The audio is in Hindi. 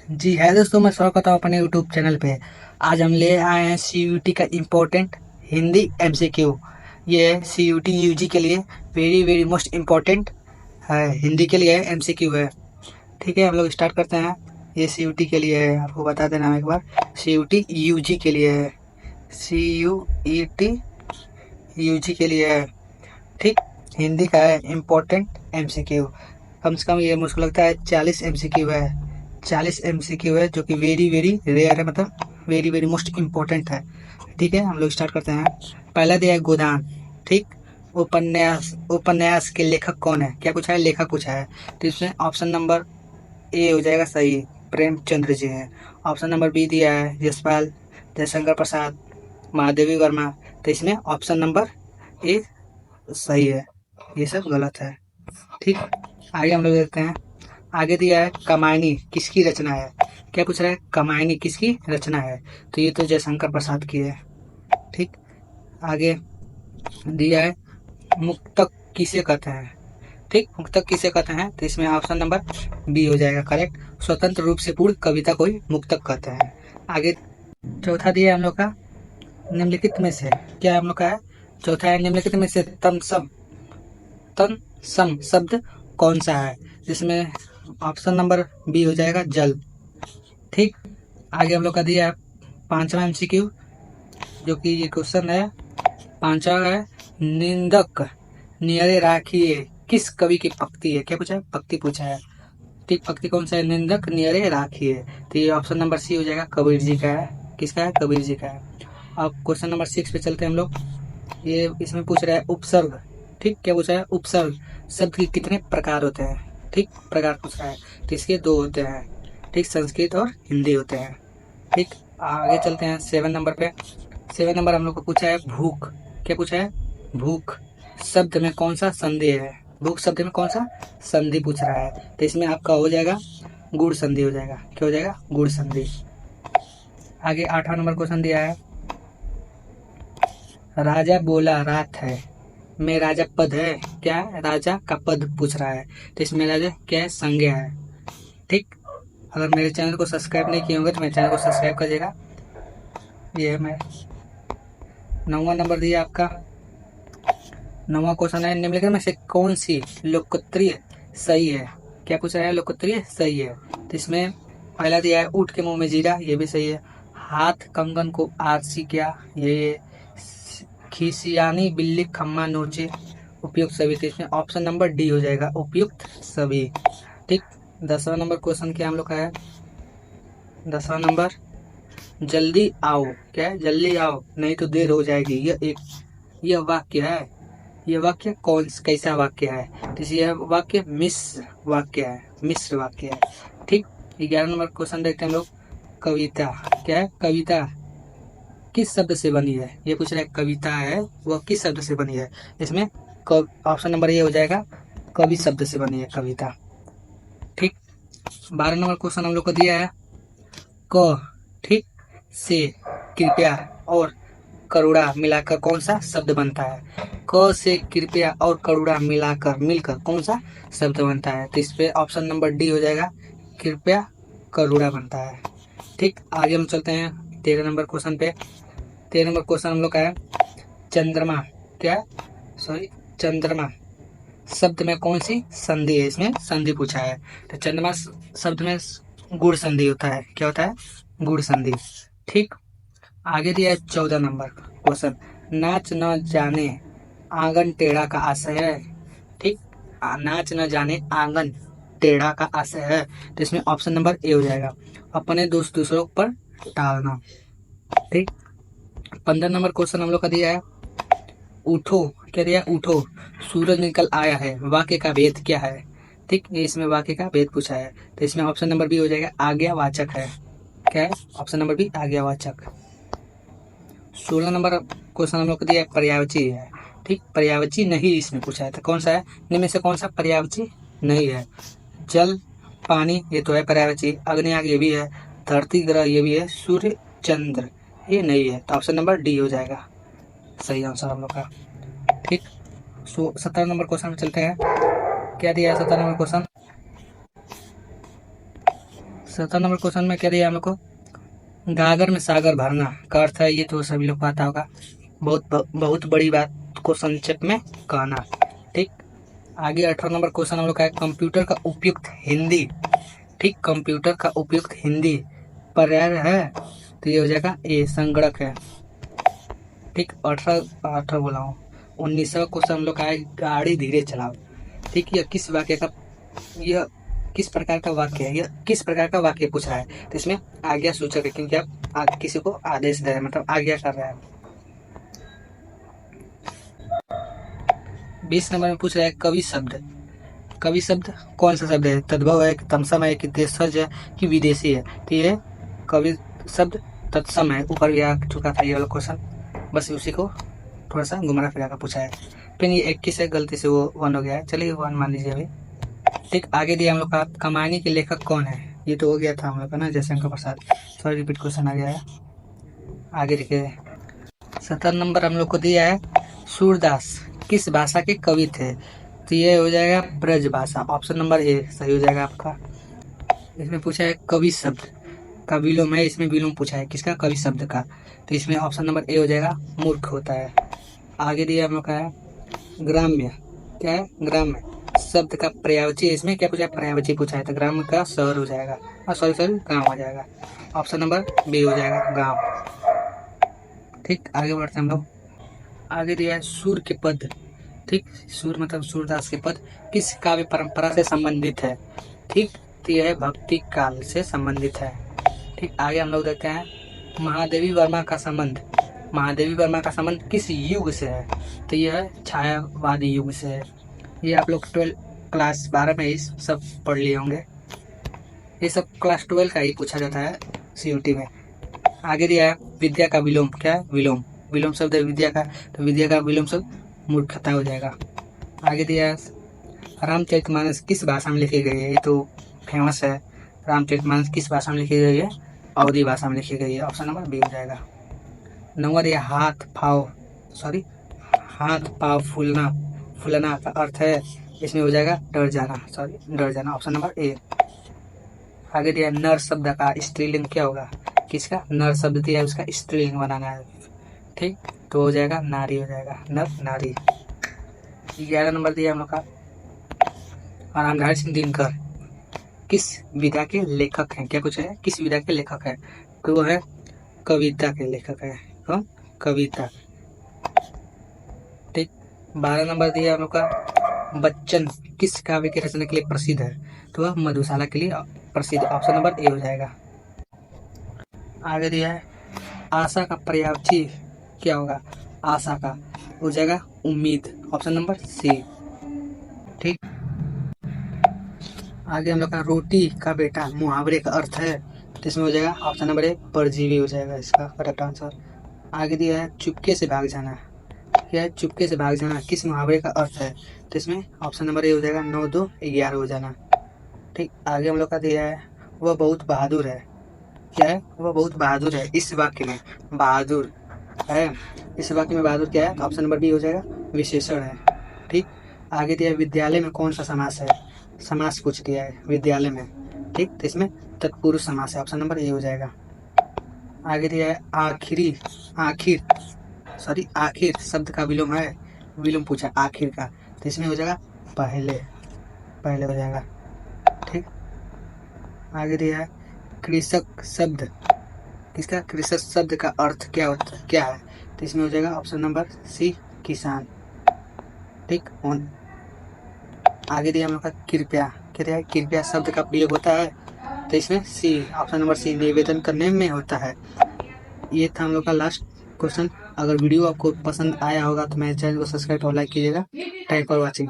जी है दोस्तों, मैं स्वागत हूँ अपने यूट्यूब चैनल पे। आज हम ले आए हैं सीयूटी का इम्पोर्टेंट हिंदी एमसीक्यू। ये सीयूटी यूजी के लिए वेरी वेरी मोस्ट इम्पोर्टेंट है, हिंदी के लिए एमसीक्यू है। ठीक है, हम लोग स्टार्ट करते हैं। ये सीयूटी के लिए है, आपको बता देना एक बार। सीयूटी यूजी के लिए है, सीयूईटी यूजी के लिए है। ठीक, हिंदी का है इम्पोर्टेंट एमसीक्यू। कम से कम ये मुझको लगता है 40 एमसीक्यू है। 40 एमसीक्यू है जो कि वेरी वेरी रेयर है, मतलब वेरी वेरी मोस्ट इम्पोर्टेंट है। ठीक है, हम लोग स्टार्ट करते हैं। पहला दिया है गोदान। ठीक, उपन्यास उपन्यास के लेखक कौन है? क्या पूछा है? लेखक पूछा है। तो इसमें ऑप्शन नंबर ए हो जाएगा सही, प्रेमचंद्र जी हैं। ऑप्शन नंबर बी दिया है यशपाल, जयशंकर प्रसाद, महादेवी वर्मा। तो इसमें ऑप्शन नंबर ए सही है, ये सब गलत है। ठीक, आगे हम लोग देखते हैं। आगे दिया है कमायनी किसकी रचना है? क्या पूछ रहा है? कमायनी किसकी रचना है? तो ये तो जयशंकर प्रसाद की है। ठीक, आगे दिया है मुक्तक किसे कहते हैं? ठीक, मुक्तक किसे कहते हैं? तो इसमें ऑप्शन नंबर बी हो जाएगा करेक्ट। स्वतंत्र रूप से पूर्ण कविता को ही मुक्तक कहते हैं। आगे चौथा दिया है हम लोग का, निम्नलिखित में से क्या हम लोग का है? चौथा है निम्नलिखित में से तन सम शब्द कौन सा है? जिसमें ऑप्शन नंबर बी हो जाएगा जल। ठीक, आगे हम लोग का दिया है पांचवा एमसीक्यू, जो कि ये क्वेश्चन है। पांचवा है निंदक नियरे राखिए किस कवि की पंक्ति है? क्या पूछा है? पंक्ति पूछा है। ठीक, पंक्ति कौन सा है? निंदक नियरे राखिए। तो ये ऑप्शन नंबर सी हो जाएगा, कबीर जी का है। किसका है? कबीर जी का है। अब क्वेश्चन नंबर 6 पे चलते हैं हम लोग। ये इसमें पूछ रहा है उपसर्ग। ठीक, क्या पूछा है? उपसर्ग शब्द के कितने प्रकार होते हैं? ठीक, प्रकार पूछ रहा है। तो इसके दो होते हैं। ठीक, संस्कृत और हिंदी होते हैं। ठीक, आगे चलते हैं 7 नंबर पे। 7 नंबर हम लोग को पूछा है भूख। क्या पूछा है? भूख शब्द में कौन सा संधि है? भूख शब्द में कौन सा संधि पूछ रहा है? तो इसमें आपका हो जाएगा गुड़ संधि हो जाएगा। क्या हो जाएगा? गुड़ संधि। आगे 8वां नंबर क्वेश्चन दिया है, राजा बोला रात है में राजा पद है। क्या है? राजा का पद पूछ रहा है। तो इसमें राजा क्या है? संज्ञा है। ठीक, अगर मेरे चैनल को सब्सक्राइब नहीं किए होंगे तो मेरे चैनल को सब्सक्राइब करिएगा। ये है मैं 9वां नंबर दिया आपका। 9वां क्वेश्चन है, निम्नलिखित में से कौन सी लोकप्रिय सही है? क्या पूछ रहा है? लोकप्रिय सही है। तो इसमें पहला दिया है ऊँट के मुंह में जीरा, ये भी सही है। हाथ कंगन को आरसी क्या, ये खिसियानी बिल्ली खम्मा नोचे, उपयुक्त सभी। तो इसमें ऑप्शन नंबर डी हो जाएगा, उपयुक्त सभी। ठीक, 10वां नंबर क्वेश्चन क्या हम लोग का है? 10वां नंबर, जल्दी आओ। क्या है? जल्दी आओ नहीं तो देर हो जाएगी। यह वाक्य है। यह वाक्य कैसा वाक्य है? तो यह वाक्य मिश्र वाक्य है, मिश्र वाक्य है। ठीक, 11 नंबर क्वेश्चन देखते हैं हम लोग। कविता क्या है? कविता किस शब्द से बनी है? ये पूछ रहा है कविता है वह किस शब्द से बनी है? इसमें ऑप्शन नंबर ये हो जाएगा, कवि शब्द से बनी है कविता। ठीक, 12 नंबर क्वेश्चन हम लोग को दिया है क ठीक से कृपया और करुणा मिलाकर कौन सा शब्द बनता है? क से कृपया और करुणा मिलकर कौन सा शब्द बनता है? तो इस पे ऑप्शन नंबर डी हो जाएगा, कृपया करुणा बनता है। ठीक, आगे हम चलते हैं 13 नंबर क्वेश्चन पे। 13 नंबर क्वेश्चन हम लोग का है चंद्रमा। क्या है? सॉरी, चंद्रमा शब्द में कौन सी संधि है? इसमें संधि पूछा है। तो चंद्रमा शब्द में गुण संधि होता है। क्या होता है? गुण संधि। ठीक, आगे दिया है 14 नंबर क्वेश्चन, नाच न जाने आंगन टेढ़ा का आशय है। ठीक, नाच न जाने आंगन टेढ़ा का आशय है। तो इसमें ऑप्शन नंबर ए हो जाएगा, अपने दोस्त दूसरों पर टालना। ठीक, 15 नंबर क्वेश्चन हम लोग का दिया है उठो। क्या दिया? उठो सूरज निकल आया है, वाक्य का भेद क्या है? ठीक, ये इसमें वाक्य का भेद पूछा है। तो इसमें ऑप्शन नंबर बी हो जाएगा, आज्ञावाचक है। क्या है? ऑप्शन नंबर बी, आज्ञावाचक। 16 नंबर क्वेश्चन हम लोग को दिया है पर्यायवाची है। ठीक, पर्यायवाची नहीं इसमें पूछा है। तो कौन सा है? इनमें से कौन सा पर्यायवाची नहीं है? जल पानी ये तो है पर्यायवाची, अग्नि आग ये भी है, धरती ग्रह ये भी है, सूर्य चंद्र ये नहीं है। तो ऑप्शन नंबर डी हो जाएगा सही आंसर हम लोग का। ठीक, 17 नंबर क्वेश्चन में चलते हैं। क्या दिया है 17 नंबर क्वेश्चन? 17 नंबर क्वेश्चन में कह दिया हम लोग को गागर में सागर भरना का अर्थ है, ये तो सभी लोग पता होगा, बहुत बड़ी बात को संक्षेप में कहना। ठीक, आगे 18 नंबर क्वेश्चन हम लोग का है कंप्यूटर का उपयुक्त हिंदी। ठीक, कंप्यूटर का उपयुक्त हिंदी पर्याय है, तो ये हो जाएगा ए संगणक है। ठीक, 18 बोला हूँ। 19वां क्वेश्चन हम लोग का है गाड़ी धीरे चलाओ। ठीक, यह किस प्रकार का वाक्य है, यह किस प्रकार का वाक्य पूछ रहा है, तो इसमें आज्ञा सूचक है, क्योंकि आप किसी को आदेश दे रहे हैं, मतलब आज्ञा कर रहे हैं। 20 नंबर में पूछ रहा है कवि शब्द। कवि शब्द कौन सा शब्द है, तद्भव है, तमसम है, कि देशज है, कि विदेशी है, तो ये कवि शब्द तत्सम है। ऊपर भी आ चुका था ये वाला क्वेश्चन, बस उसी को थोड़ा सा घुमा फिरा कर पूछा है। फिर ये 21 है, गलती से वो 1 हो गया है, चलिए 1 मान लीजिए अभी। ठीक, आगे दिया हम लोग का कमानी के लेखक कौन है, ये तो हो गया था हम लोग का ना, Jaishankar Prasad. Sorry repeat question आ गया है। आगे देखिए 17 नंबर हम लोग को दिया है सूरदास किस भाषा के कवि थे, तो ये हो जाएगा ब्रज भाषा। ऑप्शन नंबर ए सही हो जाएगा आपका। इसमें पूछा है कवि शब्द का विलोम है, इसमें विलोम पूछा है किसका, कवि शब्द का, तो इसमें ऑप्शन नंबर ए हो जाएगा मूर्ख होता है। आगे दिया हम लोग का है ग्राम्य। क्या है, ग्राम्य शब्द का पर्यायवाची, इसमें क्या पूछा है, पर्यायवाची पूछा है, तो ग्राम का शहर हो जाएगा, सॉरी गांव हो जाएगा। ऑप्शन नंबर बी हो जाएगा गांव। ठीक, आगे बढ़ते हैं हम लोग। आगे दिया है सूर के पद। ठीक, सूर मतलब सूरदास के पद किस काव्य परंपरा से संबंधित है। ठीक, तो यह भक्ति काल से संबंधित है। ठीक, आगे हम लोग देखते हैं महादेवी वर्मा का संबंध। महादेवी वर्मा का संबंध किस युग से है, तो यह छायावादी युग से है। ये आप लोग 12 क्लास 12 में ही सब पढ़ लिए होंगे, ये सब क्लास 12 का ही पूछा जाता है CUT में। आगे दिया है विद्या का विलोम। क्या है, विलोम, विलोम शब्द है विद्या का, तो विद्या का विलोम शब्द मूर्खता हो जाएगा। आगे दिया है रामचरितमानस किस भाषा में लिखी गई है, ये तो फेमस है। रामचरितमानस किस भाषा में लिखी गई है, अवधी भाषा में लिखी गई है। ऑप्शन नंबर बी हो जाएगा। नंबर ये हाथ पाँव फूलना का अर्थ है, इसमें हो जाएगा डर जाना। Option number A. आगे दिया नर शब्द का स्त्रीलिंग क्या होगा, किसका, नर शब्द दिया उसका स्त्रीलिंग बनाना है। ठीक, तो हो जाएगा नारी हो जाएगा, नर नारी। 11 नंबर दिया हम लोग का रामधारी सिंह दिनकर किस विधा के लेखक हैं। क्या कुछ है, किस विधा के लेखक है, तो वो है कविता के लेखक है। कौन, कविता। ठीक, 12 नंबर दिया हम लोग का बच्चन किस काव्य की रचना के लिए प्रसिद्ध है, तो वह मधुशाला के लिए प्रसिद्ध। ऑप्शन नंबर ए हो जाएगा। आगे दिया है आशा का पर्यायवाची क्या होगा, आशा का हो जाएगा उम्मीद। Option number C. ठीक, आगे हम लोग का रोटी का बेटा मुहावरे का अर्थ है, तो इसमें हो जाएगा ऑप्शन नंबर ए परजीवी हो जाएगा इसका करेक्ट आंसर। आगे दिया है चुपके से भाग जाना। क्या है, चुपके से भाग जाना किस मुहावरे का अर्थ है, तो इसमें ऑप्शन नंबर ए हो जाएगा 9 2 11 हो जाना। ठीक, आगे हम लोग का दिया है वह बहुत बहादुर है। क्या है, वह बहुत बहादुर है, इस वाक्य में बहादुर है, इस वाक्य में बहादुर क्या है, तो ऑप्शन नंबर बी हो जाएगा विशेषण है। ठीक, आगे दिया है विद्यालय में कौन सा समास है, समास पूछ दिया है विद्यालय में। ठीक, तो इसमें तत्पुरुष समास है। ऑप्शन नंबर ए हो जाएगा। आगे दिया है आखिर शब्द का विलोम है, विलोम पूछा आखिर का, तो इसमें हो जाएगा पहले हो जाएगा। ठीक, आगे दिया है कृषक शब्द किसका, कृषक शब्द का अर्थ क्या है, तो इसमें हो जाएगा ऑप्शन नंबर सी किसान। ठीक, आगे दिया हम लोग का कृपया शब्द का प्रयोग होता है, तो इसमें सी ऑप्शन नंबर सी निवेदन करने में होता है। ये था हम लोग का लास्ट क्वेश्चन। अगर वीडियो आपको पसंद आया होगा तो मेरे चैनल को सब्सक्राइब और लाइक कीजिएगा। Thank for watching.